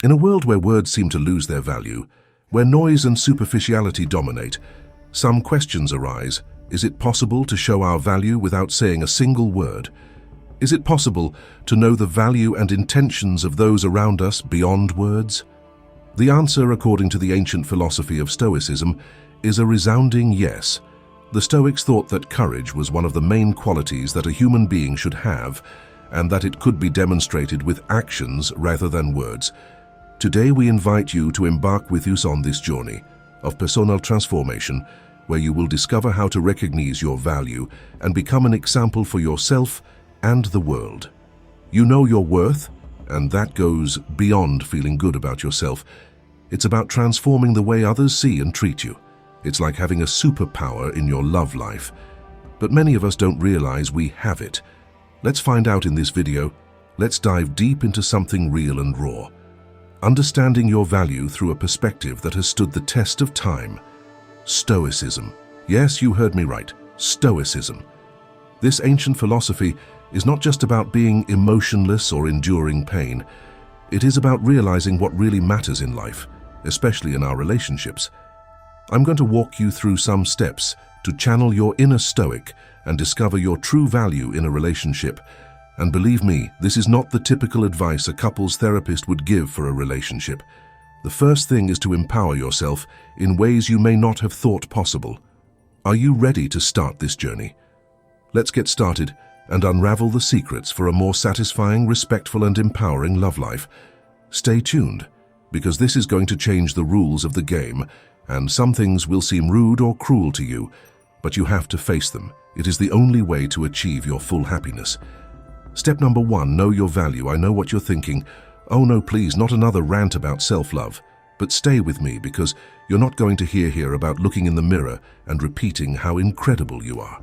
In a world where words seem to lose their value, where noise and superficiality dominate, some questions arise. Is it possible to show our value without saying a single word? Is it possible to know the value and intentions of those around us beyond words? The answer, according to the ancient philosophy of Stoicism, is a resounding yes. The Stoics thought that courage was one of the main qualities that a human being should have, and that it could be demonstrated with actions rather than words. Today we invite you to embark with us on this journey of personal transformation, where you will discover how to recognize your value and become an example for yourself and the world. You know your worth, and that goes beyond feeling good about yourself. It's about transforming the way others see and treat you. It's like having a superpower in your love life. But many of us don't realize we have it. Let's find out in this video. Let's dive deep into something real and raw. Understanding your value through a perspective that has stood the test of time. Stoicism. Yes, you heard me right. Stoicism. This ancient philosophy is not just about being emotionless or enduring pain. It is about realizing what really matters in life, especially in our relationships. I'm going to walk you through some steps to channel your inner Stoic and discover your true value in a relationship. And believe me, this is not the typical advice a couples therapist would give for a relationship. The first thing is to empower yourself in ways you may not have thought possible. Are you ready to start this journey? Let's get started and unravel the secrets for a more satisfying, respectful, and empowering love life. Stay tuned, because this is going to change the rules of the game, and some things will seem rude or cruel to you, but you have to face them. It is the only way to achieve your full happiness. Step number 1, know your value. I know what you're thinking. Oh no, please, not another rant about self-love. But stay with me, because you're not going to hear here about looking in the mirror and repeating how incredible you are.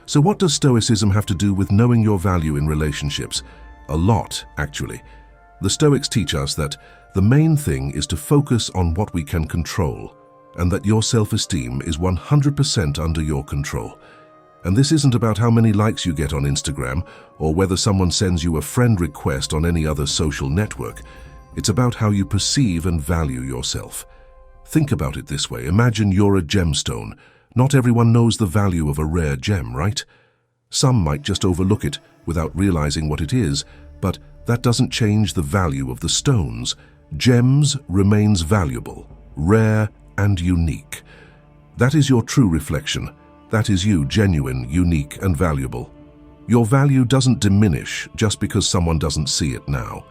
So what does Stoicism have to do with knowing your value in relationships? A lot, actually. The Stoics teach us that the main thing is to focus on what we can control, and that your self-esteem is 100% under your control. And this isn't about how many likes you get on Instagram or whether someone sends you a friend request on any other social network. It's about how you perceive and value yourself. Think about it this way. Imagine you're a gemstone. Not everyone knows the value of a rare gem, right? Some might just overlook it without realizing what it is, but that doesn't change the value of the stones. Gems remains valuable, rare, and unique. That is your true reflection. That is you, genuine, unique, and valuable. Your value doesn't diminish just because someone doesn't see it now.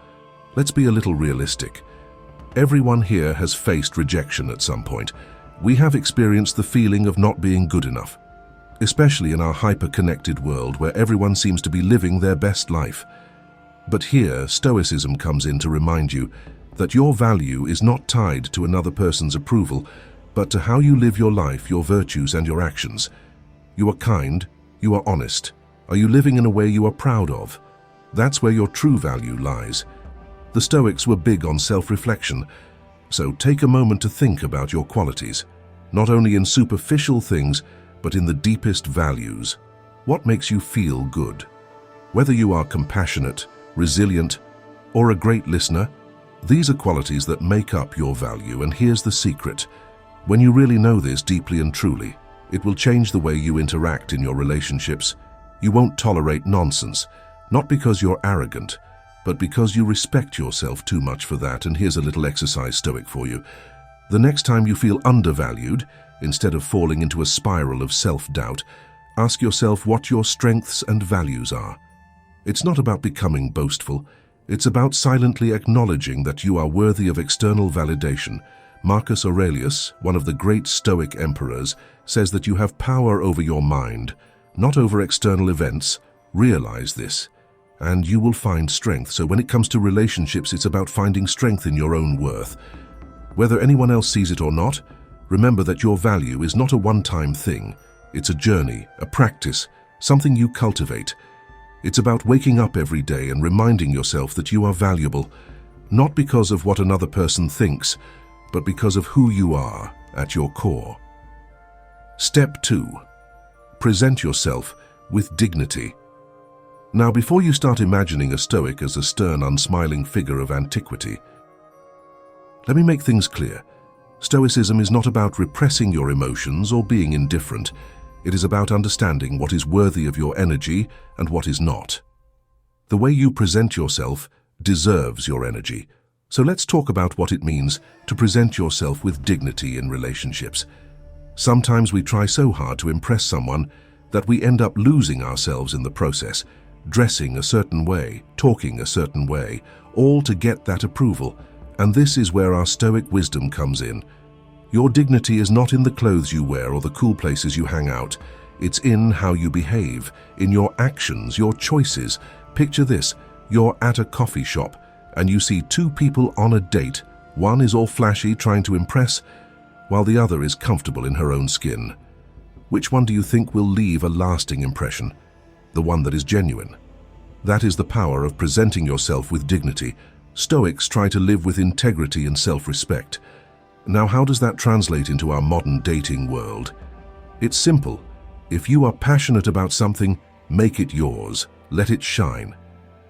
Let's be a little realistic. Everyone here has faced rejection at some point. We have experienced the feeling of not being good enough, especially in our hyper-connected world where everyone seems to be living their best life. But here, Stoicism comes in to remind you that your value is not tied to another person's approval, but to how you live your life, your virtues, and your actions. You are kind, you are honest. Are you living in a way you are proud of? That's where your true value lies. The Stoics were big on self-reflection, so take a moment to think about your qualities, not only in superficial things, but in the deepest values. What makes you feel good? Whether you are compassionate, resilient, or a great listener, these are qualities that make up your value, and here's the secret. When you really know this deeply and truly, it will change the way you interact in your relationships. You won't tolerate nonsense, not because you're arrogant, but because you respect yourself too much for that. And here's a little exercise, Stoic, for you. The next time you feel undervalued, instead of falling into a spiral of self-doubt, ask yourself what your strengths and values are. It's not about becoming boastful. It's about silently acknowledging that you are worthy of external validation. Marcus Aurelius, one of the great Stoic emperors, says that you have power over your mind, not over external events. Realize this, and you will find strength. So when it comes to relationships, it's about finding strength in your own worth. Whether anyone else sees it or not, remember that your value is not a one-time thing. It's a journey, a practice, something you cultivate. It's about waking up every day and reminding yourself that you are valuable, not because of what another person thinks, but because of who you are at your core. Step 2. Present yourself with dignity. Now, before you start imagining a Stoic as a stern, unsmiling figure of antiquity, Let me make things clear. Stoicism is not about repressing your emotions or being indifferent. It is about understanding what is worthy of your energy and what is not. The way you present yourself deserves your energy. So let's talk about what it means to present yourself with dignity in relationships. Sometimes we try so hard to impress someone that we end up losing ourselves in the process, dressing a certain way, talking a certain way, all to get that approval. And this is where our Stoic wisdom comes in. Your dignity is not in the clothes you wear or the cool places you hang out. It's in how you behave, in your actions, your choices. Picture this, you're at a coffee shop and you see two people on a date. One is all flashy, trying to impress, while the other is comfortable in her own skin. Which one do you think will leave a lasting impression? The one that is genuine. That is the power of presenting yourself with dignity. Stoics try to live with integrity and self-respect. Now, how does that translate into our modern dating world? It's simple. If you are passionate about something, make it yours. Let it shine.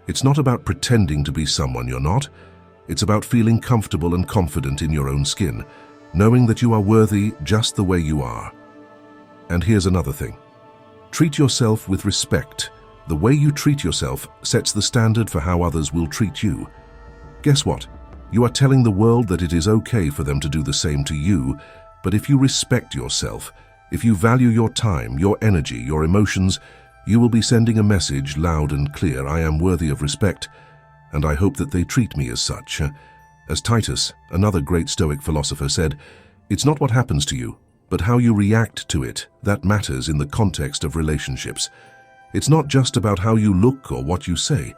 It's not about pretending to be someone you're not. It's about feeling comfortable and confident in your own skin, knowing that you are worthy just the way you are. And here's another thing. Treat yourself with respect. The way you treat yourself sets the standard for how others will treat you. Guess what? You are telling the world that it is okay for them to do the same to you, but if you respect yourself, if you value your time, your energy, your emotions, you will be sending a message loud and clear. I am worthy of respect, and I hope that they treat me as such. As Titus, another great Stoic philosopher, said, "It's not what happens to you, but how you react to it that matters in the context of relationships. It's not just about how you look or what you say.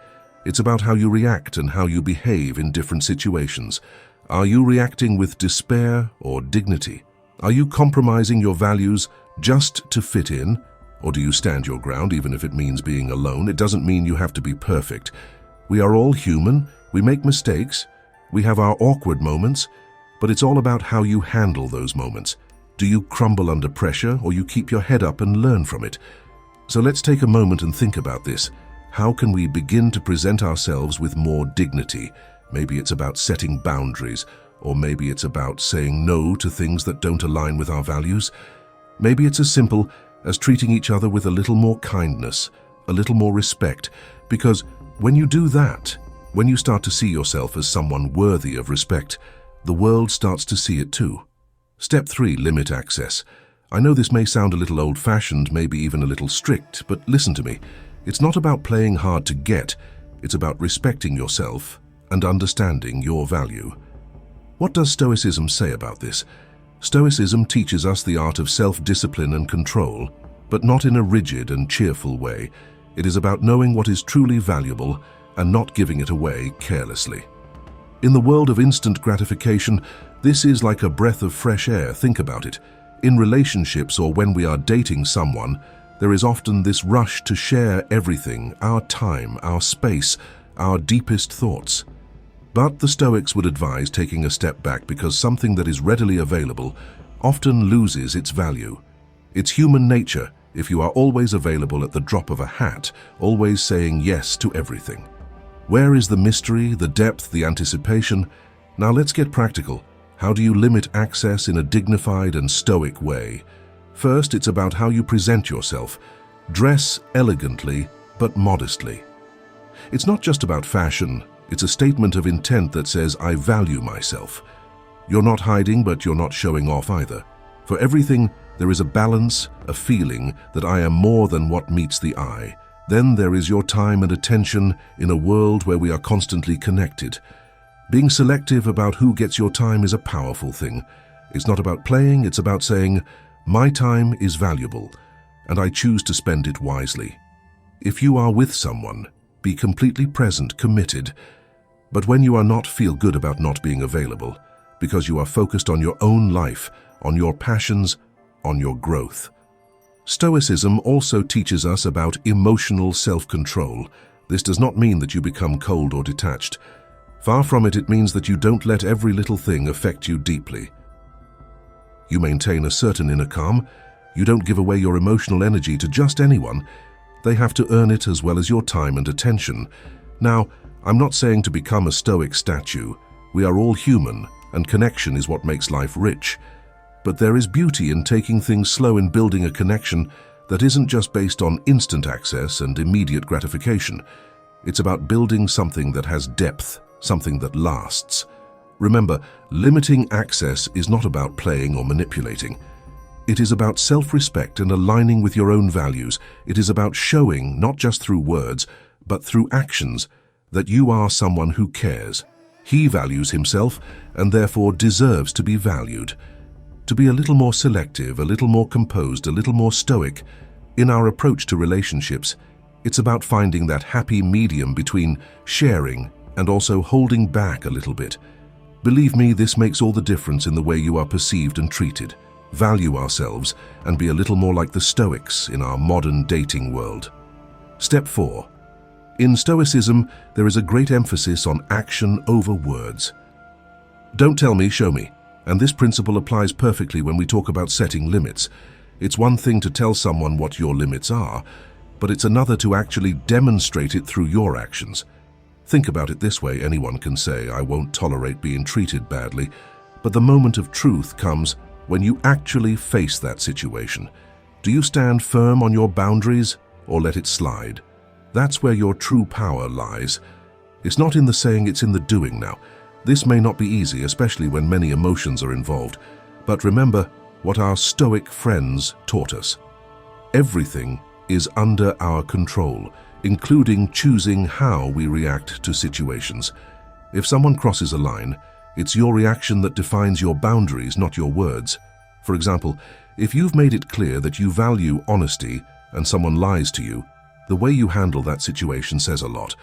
It's about how you react and how you behave in different situations. Are you reacting with despair or dignity? Are you compromising your values just to fit in? Or do you stand your ground even if it means being alone? It doesn't mean you have to be perfect. We are all human. We make mistakes. We have our awkward moments. But it's all about how you handle those moments. Do you crumble under pressure, or you keep your head up and learn from it? So let's take a moment and think about this. How can we begin to present ourselves with more dignity? Maybe it's about setting boundaries, or maybe it's about saying no to things that don't align with our values. Maybe it's as simple as treating each other with a little more kindness, a little more respect, because when you do that, when you start to see yourself as someone worthy of respect, the world starts to see it too. Step 3, limit access. I know this may sound a little old-fashioned, maybe even a little strict, but listen to me. It's not about playing hard to get, it's about respecting yourself and understanding your value. What does Stoicism say about this? Stoicism teaches us the art of self-discipline and control, but not in a rigid and cheerful way. It is about knowing what is truly valuable and not giving it away carelessly. In the world of instant gratification, this is like a breath of fresh air. Think about it. In relationships or when we are dating someone, there is often this rush to share everything, our time, our space, our deepest thoughts. But the Stoics would advise taking a step back because something that is readily available often loses its value. It's human nature if you are always available at the drop of a hat, always saying yes to everything. Where is the mystery, the depth, the anticipation? Now let's get practical. How do you limit access in a dignified and stoic way? First, it's about how you present yourself. Dress elegantly, but modestly. It's not just about fashion. It's a statement of intent that says, I value myself. You're not hiding, but you're not showing off either. For everything, there is a balance, a feeling that I am more than what meets the eye. Then there is your time and attention in a world where we are constantly connected. Being selective about who gets your time is a powerful thing. It's not about playing, it's about saying, my time is valuable, and I choose to spend it wisely. If you are with someone, be completely present, committed. But when you are not, feel good about not being available, because you are focused on your own life, on your passions, on your growth. Stoicism also teaches us about emotional self-control. This does not mean that you become cold or detached. Far from it, it means that you don't let every little thing affect you deeply. You maintain a certain inner calm. You don't give away your emotional energy to just anyone. They have to earn it as well as your time and attention. Now, I'm not saying to become a Stoic statue. We are all human, and connection is what makes life rich. But there is beauty in taking things slow in building a connection that isn't just based on instant access and immediate gratification. It's about building something that has depth, something that lasts. Remember, limiting access is not about playing or manipulating. It is about self-respect and aligning with your own values. It is about showing, not just through words, but through actions, that you are someone who cares. He values himself and therefore deserves to be valued. To be a little more selective, a little more composed, a little more stoic in our approach to relationships, it's about finding that happy medium between sharing and also holding back a little bit. Believe me, this makes all the difference in the way you are perceived and treated. Value ourselves and be a little more like the Stoics in our modern dating world. Step 4. In Stoicism, there is a great emphasis on action over words. Don't tell me, show me. And this principle applies perfectly when we talk about setting limits. It's one thing to tell someone what your limits are, but it's another to actually demonstrate it through your actions. Think about it this way: anyone can say, "I won't tolerate being treated badly," but the moment of truth comes when you actually face that situation. Do you stand firm on your boundaries or let it slide? That's where your true power lies. It's not in the saying, it's in the doing now. This may not be easy, especially when many emotions are involved, but remember what our Stoic friends taught us. Everything is under our control, including choosing how we react to situations. If someone crosses a line, it's your reaction that defines your boundaries, not your words. For example, if you've made it clear that you value honesty and someone lies to you, the way you handle that situation says a lot.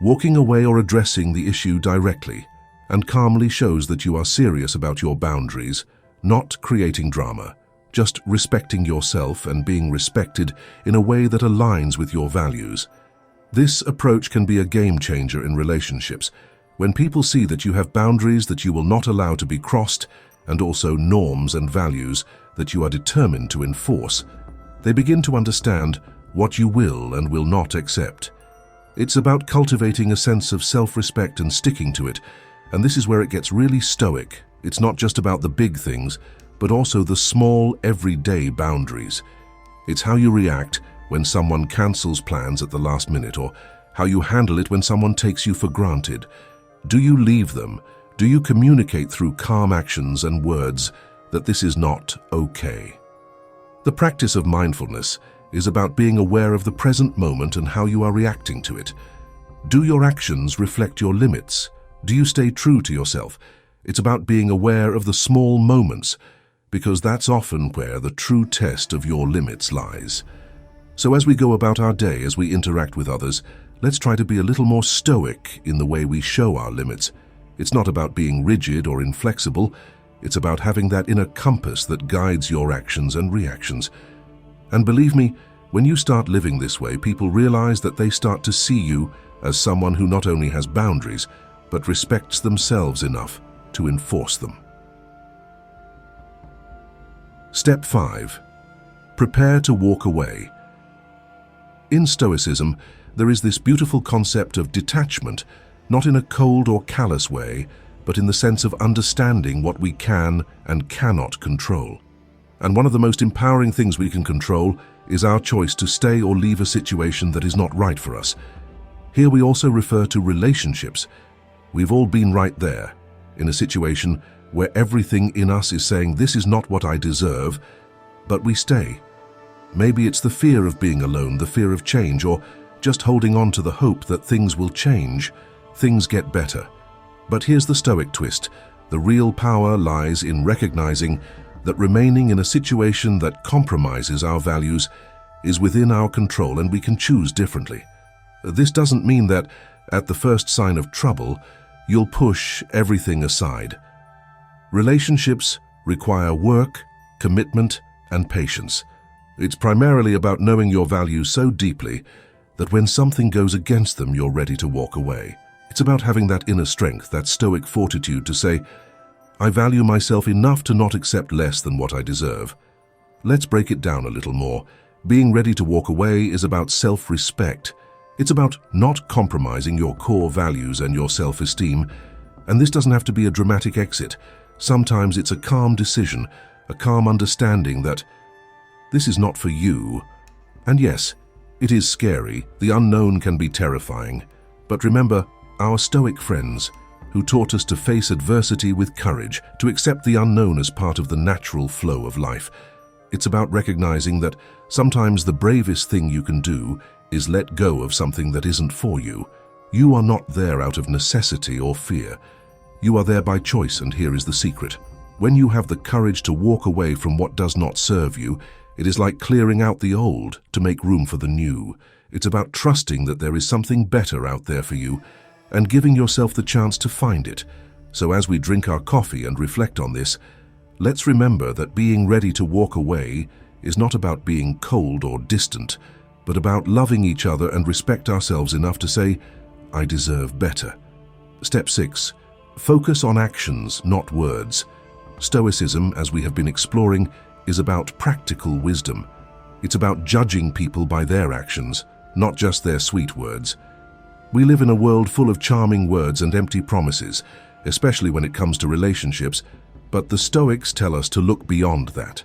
Walking away or addressing the issue directly and calmly shows that you are serious about your boundaries, not creating drama, just respecting yourself and being respected in a way that aligns with your values. This approach can be a game changer in relationships. When people see that you have boundaries that you will not allow to be crossed, and also norms and values that you are determined to enforce, they begin to understand what you will and will not accept. It's about cultivating a sense of self-respect and sticking to it, and this is where it gets really stoic. It's not just about the big things, but also the small, everyday boundaries. It's how you react when someone cancels plans at the last minute, or how you handle it when someone takes you for granted. Do you leave them? Do you communicate through calm actions and words that this is not okay? The practice of mindfulness is about being aware of the present moment and how you are reacting to it. Do your actions reflect your limits? Do you stay true to yourself? It's about being aware of the small moments, because that's often where the true test of your limits lies. So as we go about our day, as we interact with others, let's try to be a little more stoic in the way we show our limits. It's not about being rigid or inflexible. It's about having that inner compass that guides your actions and reactions. And believe me, when you start living this way, people realize that they start to see you as someone who not only has boundaries, but respects themselves enough to enforce them. Step 5. Prepare to walk away. In Stoicism, there is this beautiful concept of detachment, not in a cold or callous way, but in the sense of understanding what we can and cannot control. And one of the most empowering things we can control is our choice to stay or leave a situation that is not right for us. Here we also refer to relationships. We've all been right there, in a situation where everything in us is saying, "This is not what I deserve," but we stay. Maybe it's the fear of being alone, the fear of change, or just holding on to the hope that things will change, things get better. But here's the Stoic twist. The real power lies in recognizing that remaining in a situation that compromises our values is within our control and we can choose differently. This doesn't mean that, at the first sign of trouble, you'll push everything aside. Relationships require work, commitment, and patience. It's primarily about knowing your values so deeply that when something goes against them, you're ready to walk away. It's about having that inner strength, that stoic fortitude to say, "I value myself enough to not accept less than what I deserve." Let's break it down a little more. Being ready to walk away is about self-respect. It's about not compromising your core values and your self-esteem, And this doesn't have to be a dramatic exit. Sometimes it's a calm decision, a calm understanding that this is not for you. And yes, it is scary. The unknown can be terrifying. But remember, our Stoic friends, who taught us to face adversity with courage, to accept the unknown as part of the natural flow of life. It's about recognizing that sometimes the bravest thing you can do is let go of something that isn't for you. You are not there out of necessity or fear. You are there by choice, and here is the secret. When you have the courage to walk away from what does not serve you, it is like clearing out the old to make room for the new. It's about trusting that there is something better out there for you and giving yourself the chance to find it. So as we drink our coffee and reflect on this, let's remember that being ready to walk away is not about being cold or distant, but about loving each other and respect ourselves enough to say, I deserve better. Step 6. Focus on actions, not words. Stoicism, as we have been exploring, is about practical wisdom. It's about judging people by their actions, not just their sweet words. We live in a world full of charming words and empty promises, especially when it comes to relationships, but the Stoics tell us to look beyond that.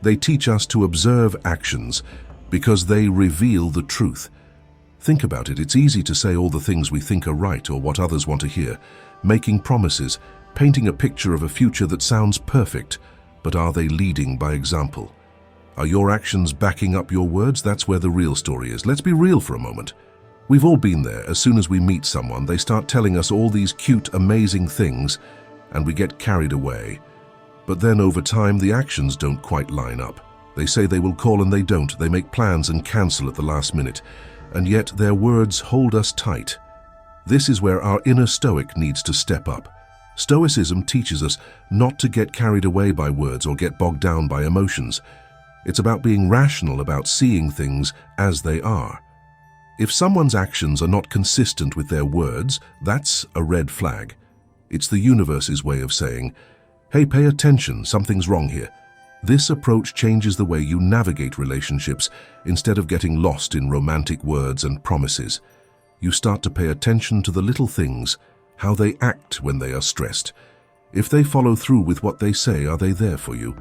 They teach us to observe actions because they reveal the truth. Think about it. It's easy to say all the things we think are right or what others want to hear, making promises, painting a picture of a future that sounds perfect, but are they leading by example? Are your actions backing up your words? That's where the real story is. Let's be real for a moment. We've all been there. As soon as we meet someone, they start telling us all these cute, amazing things, and we get carried away. But then over time, the actions don't quite line up. They say they will call and they don't. They make plans and cancel at the last minute. And yet their words hold us tight. This is where our inner Stoic needs to step up. Stoicism teaches us not to get carried away by words or get bogged down by emotions. It's about being rational, about seeing things as they are. If someone's actions are not consistent with their words, that's a red flag. It's the universe's way of saying, hey, pay attention, something's wrong here. This approach changes the way you navigate relationships instead of getting lost in romantic words and promises. You start to pay attention to the little things, how they act when they are stressed. If they follow through with what they say, are they there for you?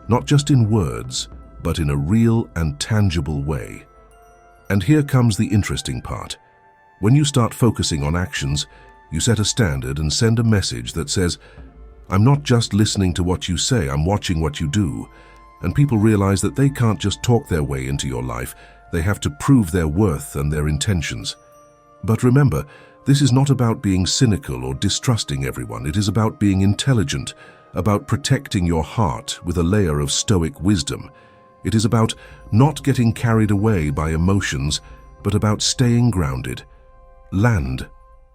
Not just in words, but in a real and tangible way. And here comes the interesting part. When you start focusing on actions, you set a standard and send a message that says, I'm not just listening to what you say, I'm watching what you do. And people realize that they can't just talk their way into your life. They have to prove their worth and their intentions. But remember, this is not about being cynical or distrusting everyone. It is about being intelligent, about protecting your heart with a layer of Stoic wisdom. It is about not getting carried away by emotions, but about staying grounded. Land.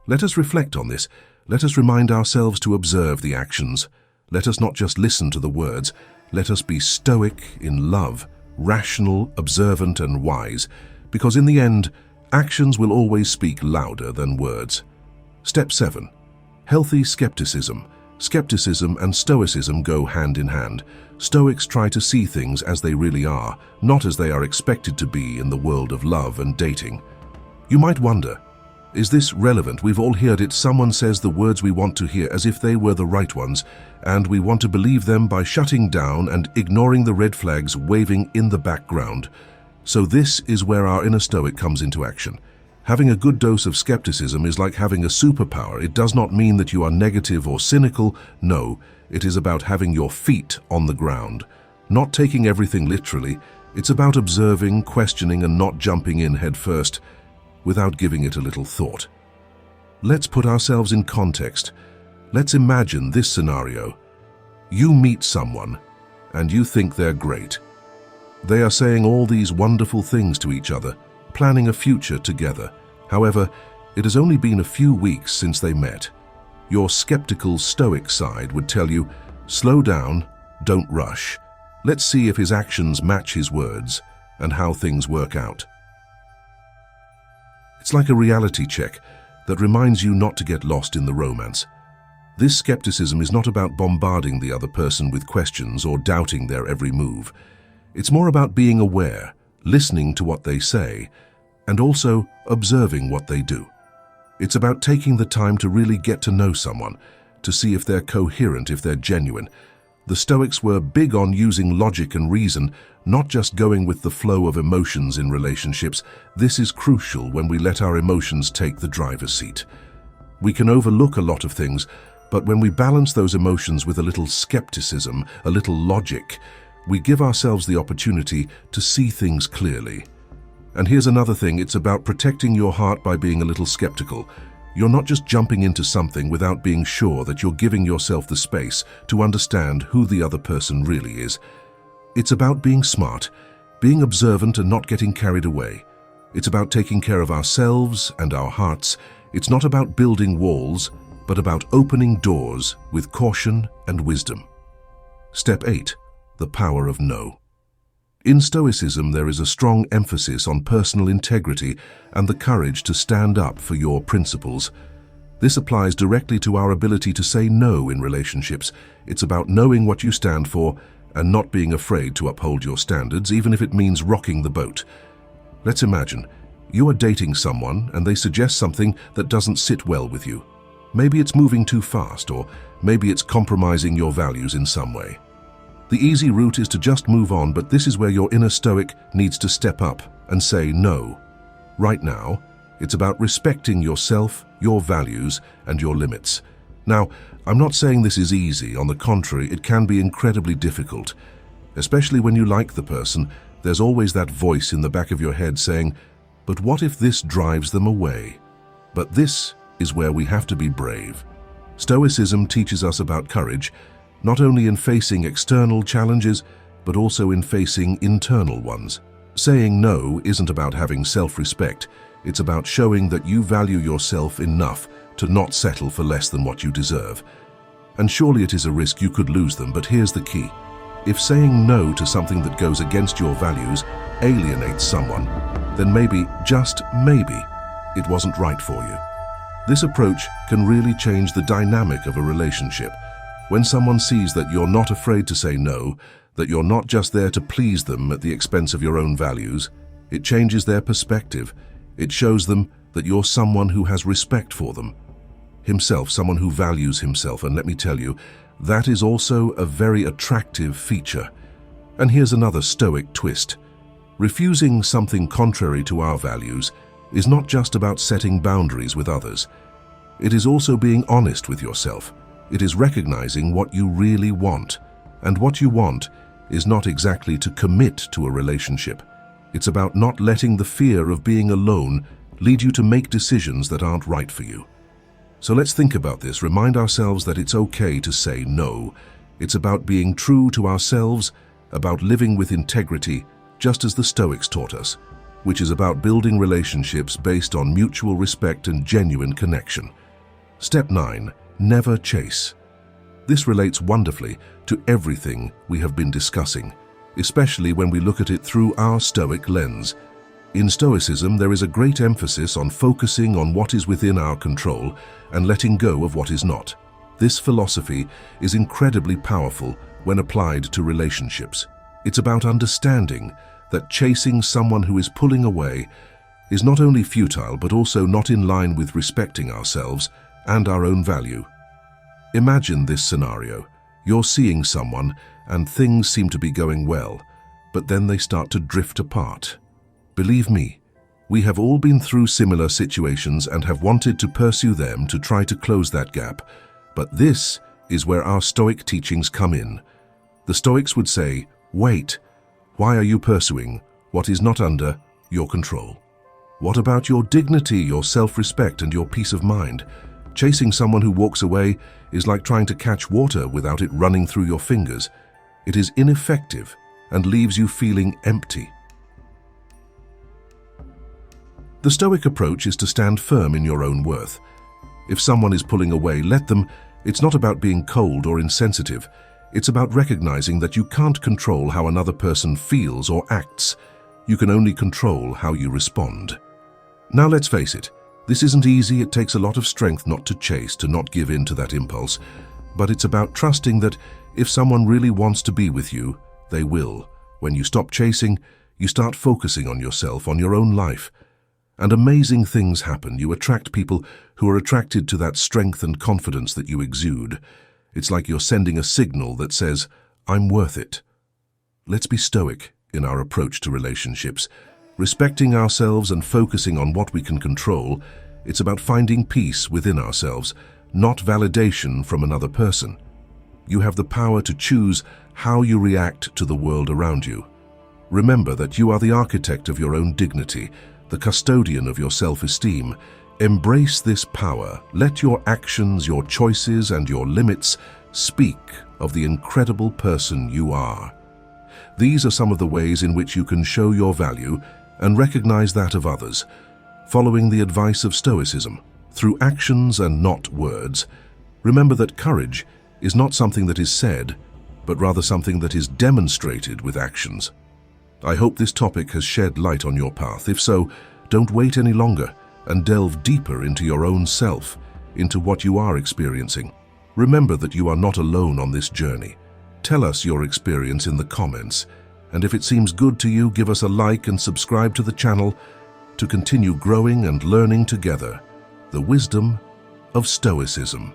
Let us reflect on this. Let us remind ourselves to observe the actions. Let us not just listen to the words. Let us be Stoic in love, rational, observant, and wise, because in the end, actions will always speak louder than words. Step 7. Healthy skepticism. Skepticism and Stoicism go hand in hand. Stoics try to see things as they really are, not as they are expected to be in the world of love and dating. You might wonder, is this relevant? We've all heard it. Someone says the words we want to hear as if they were the right ones, and we want to believe them by shutting down and ignoring the red flags waving in the background. So this is where our inner Stoic comes into action. Having a good dose of skepticism is like having a superpower. It does not mean that you are negative or cynical. No, it is about having your feet on the ground. Not taking everything literally. It's about observing, questioning, and not jumping in head first without giving it a little thought. Let's put ourselves in context. Let's imagine this scenario. You meet someone and you think they're great. They are saying all these wonderful things to each other, planning a future together. However, it has only been a few weeks since they met. Your skeptical Stoic side would tell you, slow down, don't rush. Let's see if his actions match his words and how things work out. It's like a reality check that reminds you not to get lost in the romance. This skepticism is not about bombarding the other person with questions or doubting their every move. It's more about being aware, listening to what they say, and also observing what they do. It's about taking the time to really get to know someone to see if they're coherent, if they're genuine. The Stoics were big on using logic and reason, not just going with the flow of emotions in relationships. This is crucial when we let our emotions take the driver's seat. We can overlook a lot of things, but when we balance those emotions with a little skepticism, a little logic, we give ourselves the opportunity to see things clearly. And here's another thing, it's about protecting your heart by being a little skeptical. You're not just jumping into something without being sure that you're giving yourself the space to understand who the other person really is. It's about being smart, being observant and not getting carried away. It's about taking care of ourselves and our hearts. It's not about building walls, but about opening doors with caution and wisdom. Step 8. The power of no. In Stoicism, there is a strong emphasis on personal integrity and the courage to stand up for your principles. This applies directly to our ability to say no in relationships. It's about knowing what you stand for and not being afraid to uphold your standards, even if it means rocking the boat. Let's imagine you are dating someone and they suggest something that doesn't sit well with you. Maybe it's moving too fast, or maybe it's compromising your values in some way. The easy route is to just move on, but this is where your inner Stoic needs to step up and say no. Right now, it's about respecting yourself, your values, and your limits. Now, I'm not saying this is easy. On the contrary, it can be incredibly difficult. Especially when you like the person, there's always that voice in the back of your head saying, "But what if this drives them away?" But this is where we have to be brave. Stoicism teaches us about courage, not only in facing external challenges, but also in facing internal ones. Saying no isn't about having self-respect. It's about showing that you value yourself enough to not settle for less than what you deserve. And surely it is a risk you could lose them, but here's the key. If saying no to something that goes against your values alienates someone, then maybe, just maybe, it wasn't right for you. This approach can really change the dynamic of a relationship. When someone sees that you're not afraid to say no, that you're not just there to please them at the expense of your own values, it changes their perspective. It shows them that you're someone who has respect for them, himself, someone who values himself. And let me tell you, that is also a very attractive feature. And here's another Stoic twist. Refusing something contrary to our values is not just about setting boundaries with others. It is also being honest with yourself. It is recognizing what you really want. And what you want is not exactly to commit to a relationship. It's about not letting the fear of being alone lead you to make decisions that aren't right for you. So let's think about this. Remind ourselves that it's okay to say no. It's about being true to ourselves, about living with integrity, just as the Stoics taught us, which is about building relationships based on mutual respect and genuine connection. Step 9. Never chase. This relates wonderfully to everything we have been discussing, especially when we look at it through our Stoic lens. In Stoicism, there is a great emphasis on focusing on what is within our control and letting go of what is not. This philosophy is incredibly powerful when applied to relationships. It's about understanding that chasing someone who is pulling away is not only futile but also not in line with respecting ourselves and our own value. Imagine this scenario. You're seeing someone and things seem to be going well, but then they start to drift apart. Believe me, we have all been through similar situations and have wanted to pursue them to try to close that gap. But this is where our Stoic teachings come in. The Stoics would say, wait, why are you pursuing what is not under your control? What about your dignity, your self-respect, and your peace of mind? Chasing someone who walks away is like trying to catch water without it running through your fingers. It is ineffective and leaves you feeling empty. The Stoic approach is to stand firm in your own worth. If someone is pulling away, let them. It's not about being cold or insensitive. It's about recognizing that you can't control how another person feels or acts. You can only control how you respond. Now let's face it, this isn't easy. It takes a lot of strength not to chase, to not give in to that impulse. But it's about trusting that if someone really wants to be with you, they will. When you stop chasing, you start focusing on yourself, on your own life. And amazing things happen. You attract people who are attracted to that strength and confidence that you exude. It's like you're sending a signal that says, "I'm worth it." Let's be stoic in our approach to relationships. Respecting ourselves and focusing on what we can control, it's about finding peace within ourselves, not validation from another person. You have the power to choose how you react to the world around you. Remember that you are the architect of your own dignity, the custodian of your self-esteem. Embrace this power. Let your actions, your choices, and your limits speak of the incredible person you are. These are some of the ways in which you can show your value and recognize that of others, following the advice of Stoicism, through actions and not words. Remember that courage is not something that is said, but rather something that is demonstrated with actions. I hope this topic has shed light on your path. If so, don't wait any longer and delve deeper into your own self, into what you are experiencing. Remember that you are not alone on this journey. Tell us your experience in the comments, and if it seems good to you, give us a like and subscribe to the channel to continue growing and learning together the wisdom of Stoicism.